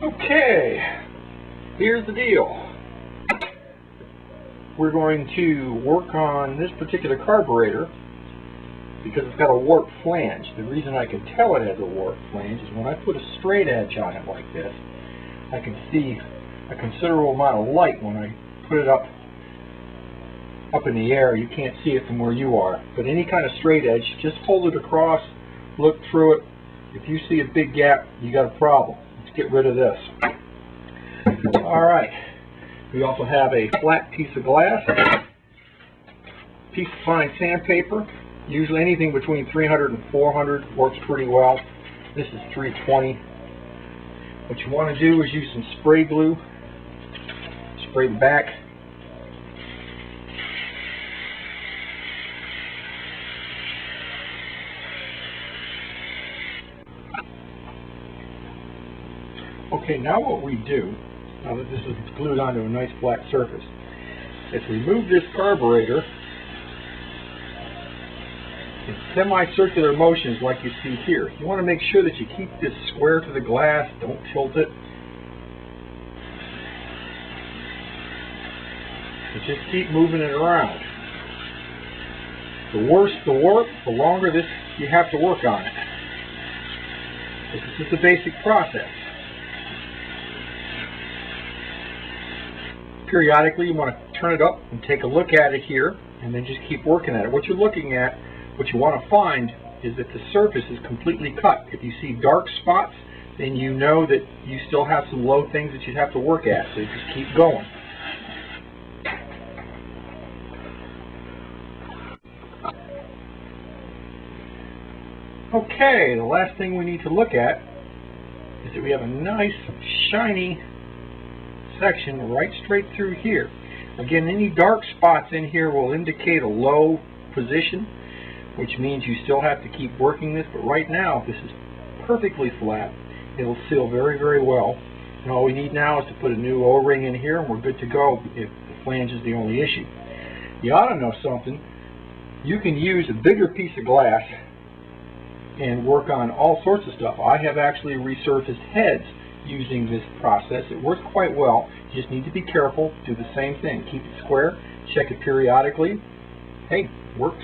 Okay, here's the deal. We're going to work on this particular carburetor because it's got a warped flange. The reason I can tell it has a warped flange is when I put a straight edge on it like this, I can see a considerable amount of light when I put it up in the air. You can't see it from where you are, but any kind of straight edge, just hold it across, look through it. If you see a big gap, you got a problem. Let's get rid of this. Alright, we also have a flat piece of glass, piece of fine sandpaper. Usually anything between 300 and 400 works pretty well. This is 320. What you want to do is use some spray glue, spray the back. Okay, now what we do, now that this is glued onto a nice flat surface, is we move this carburetor in semicircular motions like you see here. You want to make sure that you keep this square to the glass, don't tilt it. And just keep moving it around. The worse the warp, the longer this you have to work on it. This is just a basic process. Periodically you want to turn it up and take a look at it here, and then just keep working at it. What you're looking at, what you want to find is that the surface is completely cut. If you see dark spots, then you know that you still have some low things that you have to work at, so you just keep going. Okay, the last thing we need to look at is that we have a nice shiny section right straight through here. Again, any dark spots in here will indicate a low position, which means you still have to keep working this, but right now this is perfectly flat. It'll seal very, very well, and all we need now is to put a new O-ring in here and we're good to go if the flange is the only issue. You ought to know something. You can use a bigger piece of glass and work on all sorts of stuff. I have actually resurfaced heads using this process. It works quite well. You just need to be careful. Do the same thing. Keep it square. Check it periodically. Hey, works.